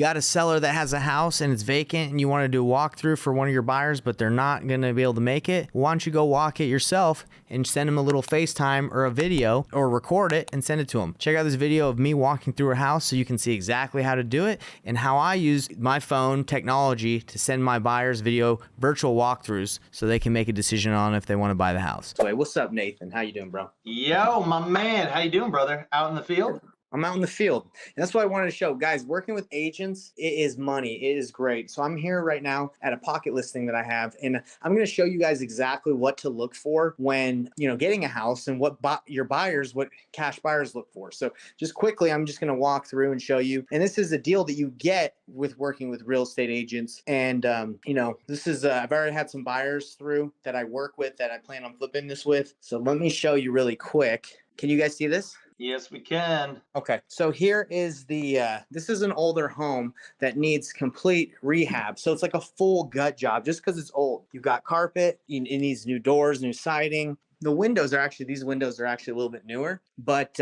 got a seller that has a house and it's vacant and you want to do a walkthrough for one of your buyers, but they're not going to be able to make it, why don't you go walk it yourself and send them a little FaceTime or a video or record it and send it to them. Check out this video of me walking through a house so you can see exactly how to do it and how I use my phone technology to send my buyers video virtual walkthroughs so they can make a decision on if they want to buy the house. Wait, what's up, Nathan? How you doing, bro? Yo, my man. How you doing, brother? Out in the field? I'm out in the field. And that's what I wanted to show. Guys, working with agents, it is money. It is great. So I'm here right now at a pocket listing that I have, and I'm going to show you guys exactly what to look for when, getting a house and what your buyers, what cash buyers look for. So just quickly, I'm just going to walk through and show you. And this is a deal that you get with working with real estate agents. And, this is, I've already had some buyers through that I work with that I plan on flipping this with. So let me show you really quick. Can you guys see this? Yes, we can. Okay, so here is this is an older home that needs complete rehab. So it's like a full gut job just because it's old. You've got carpet, it needs new doors, new siding. These windows are actually a little bit newer, but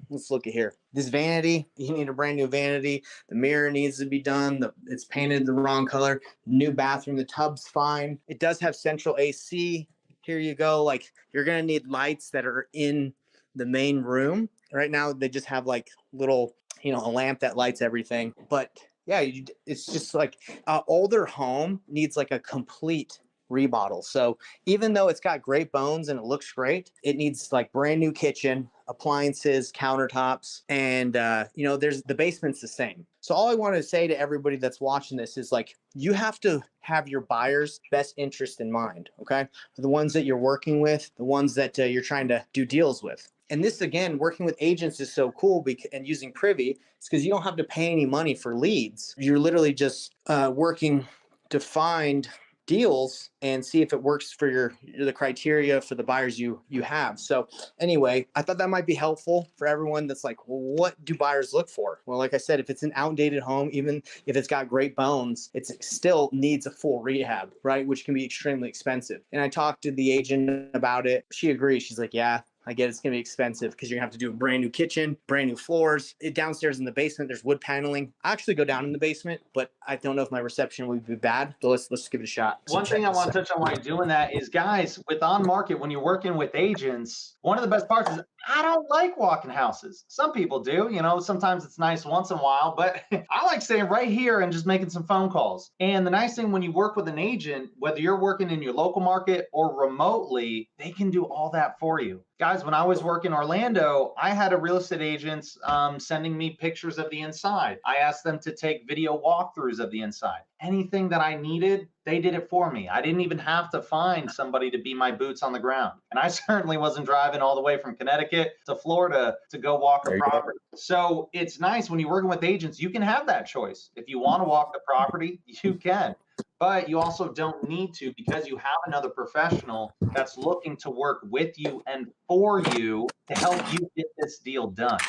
let's look at here. This vanity, you need a brand new vanity. The mirror needs to be done. It's painted the wrong color. New bathroom, the tub's fine. It does have central AC. Here you go. Like, you're gonna need lights that are in the main room. Right now they just have like little, a lamp that lights everything. But yeah, it's just like an older home needs like a complete remodel. So even though it's got great bones and it looks great, it needs like brand new kitchen, appliances, countertops, and there's the basement's the same. So all I want to say to everybody that's watching this is, like, you have to have your buyer's best interest in mind. Okay, the ones that you're working with, the ones that you're trying to do deals with. And this, again, working with agents is so cool and using Privy, it's because you don't have to pay any money for leads. You're literally just working to find deals and see if it works for the criteria for the buyers you have. So anyway, I thought that might be helpful for everyone that's like, well, what do buyers look for? Well, like I said, if it's an outdated home, even if it's got great bones, it still needs a full rehab, right? Which can be extremely expensive. And I talked to the agent about it. She agrees. She's like, yeah, I get it's going to be expensive because you're going to have to do a brand new kitchen, brand new floors. Downstairs in the basement, there's wood paneling. I actually go down in the basement, but I don't know if my reception would be bad. So let's give it a shot. One thing I want to touch on while you're doing that is, guys, with on market, when you're working with agents, one of the best parts is I don't like walking houses. Some people do, sometimes it's nice once in a while, but I like staying right here and just making some phone calls. And the nice thing when you work with an agent, whether you're working in your local market or remotely, they can do all that for you. Guys, when I was working in Orlando, I had a real estate agents sending me pictures of the inside. I asked them to take video walkthroughs of the inside. Anything that I needed, they did it for me. I didn't even have to find somebody to be my boots on the ground. And I certainly wasn't driving all the way from Connecticut to Florida to go walk a property. So it's nice when you're working with agents, you can have that choice. If you want to walk the property, you can. But you also don't need to, because you have another professional that's looking to work with you and for you to help you get this deal done.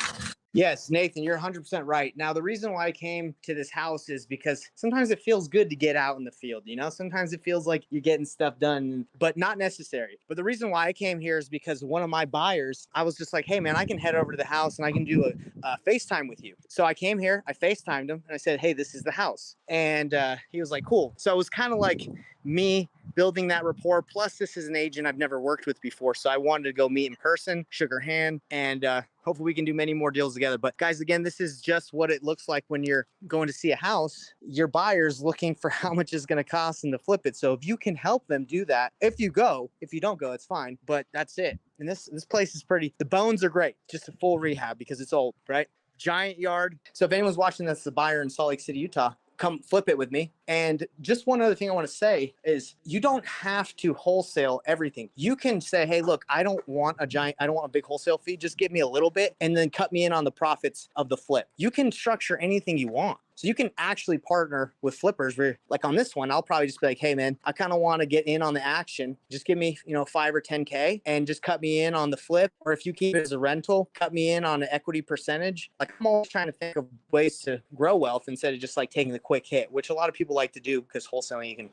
Yes, Nathan, you're 100% right. Now, the reason why I came to this house is because sometimes it feels good to get out in the field. Sometimes it feels like you're getting stuff done, but not necessary. But the reason why I came here is because one of my buyers, I was just like, hey, man, I can head over to the house and I can do a FaceTime with you. So I came here, I FaceTimed him, and I said, hey, this is the house. And he was like, cool. So it was kind of like me building that rapport. Plus, this is an agent I've never worked with before. So I wanted to go meet in person, shook her hand, and hopefully we can do many more deals together. But guys, again, this is just what it looks like when you're going to see a house. Your buyer's looking for how much it's going to cost them to flip it. So if you can help them do that, if you don't go, it's fine. But that's it. And this place is pretty, the bones are great. Just a full rehab because it's old, right? Giant yard. So if anyone's watching that's the buyer in Salt Lake City, Utah, come flip it with me. And just one other thing I want to say is you don't have to wholesale everything. You can say, hey, look, I don't want a big wholesale fee. Just give me a little bit and then cut me in on the profits of the flip. You can structure anything you want. So you can actually partner with flippers where, like on this one, I'll probably just be like, hey man, I kind of want to get in on the action. Just give me, 5 or 10K and just cut me in on the flip. Or if you keep it as a rental, cut me in on an equity percentage. Like, I'm always trying to think of ways to grow wealth instead of just like taking the quick hit, which a lot of people like to do because wholesaling, you can,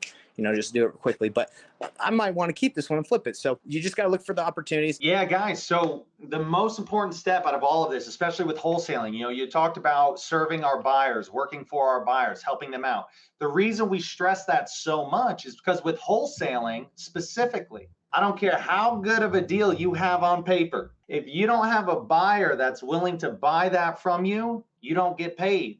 just do it quickly. But I might want to keep this one and flip it. So you just got to look for the opportunities. Yeah, guys. So the most important step out of all of this, especially with wholesaling, you talked about serving our buyers, working for our buyers, helping them out. The reason we stress that so much is because with wholesaling specifically, I don't care how good of a deal you have on paper. If you don't have a buyer that's willing to buy that from you, you don't get paid.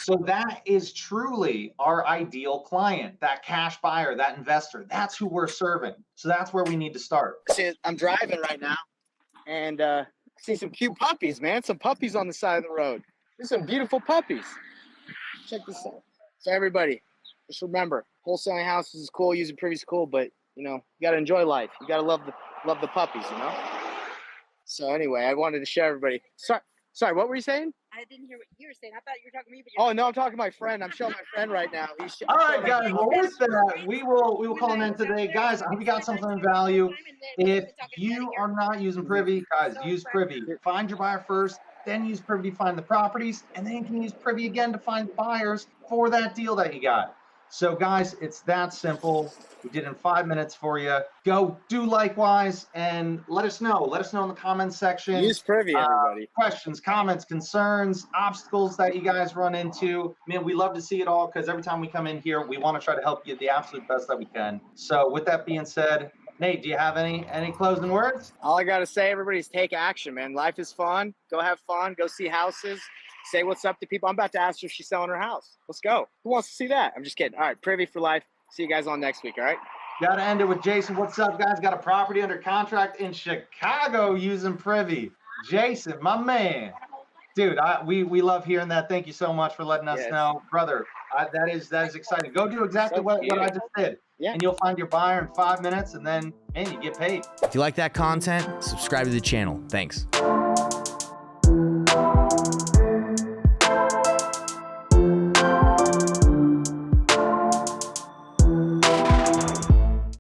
So that is truly our ideal client, that cash buyer, that investor. That's who we're serving. So that's where we need to start. See, I'm driving right now and see some cute puppies, man. Some puppies on the side of the road. There's some beautiful puppies. Check this out. So everybody, just remember, wholesaling houses is cool, using Privy is cool, but you got to enjoy life. You got to love the puppies, So anyway, I wanted to share everybody. Sorry, what were you saying? I didn't hear what you were saying. I thought you were talking to me. Oh no, I'm talking to my friend. I'm showing my friend right now. All right, guys. Well, with that, we will call an end today, guys. I hope you got something of value. If you are not using Privy, guys, use Privy. Find your buyer first, then use Privy to find the properties, and then you can use Privy again to find buyers for that deal that you got. So, guys, it's that simple. We did it in 5 minutes for you. Go do likewise and let us know. Let us know in the comments section. Use Privy, everybody. Questions, comments, concerns, obstacles that you guys run into. Man, we love to see it all because every time we come in here, we want to try to help you the absolute best that we can. So with that being said, Nate, do you have any closing words? All I got to say, everybody, is take action, man. Life is fun. Go have fun. Go see houses. Say what's up to people. I'm about to ask her if she's selling her house. Let's go. Who wants to see that? I'm just kidding. All right, Privy for life. See you guys on next week, all right? Got to end it with Jason. What's up, guys? Got a property under contract in Chicago using Privy. Jason, my man. Dude, we love hearing that. Thank you so much for letting us know. Brother, that is exciting. Go do exactly what I just did. Yeah. And you'll find your buyer in 5 minutes, and then, man, you get paid. If you like that content, subscribe to the channel. Thanks.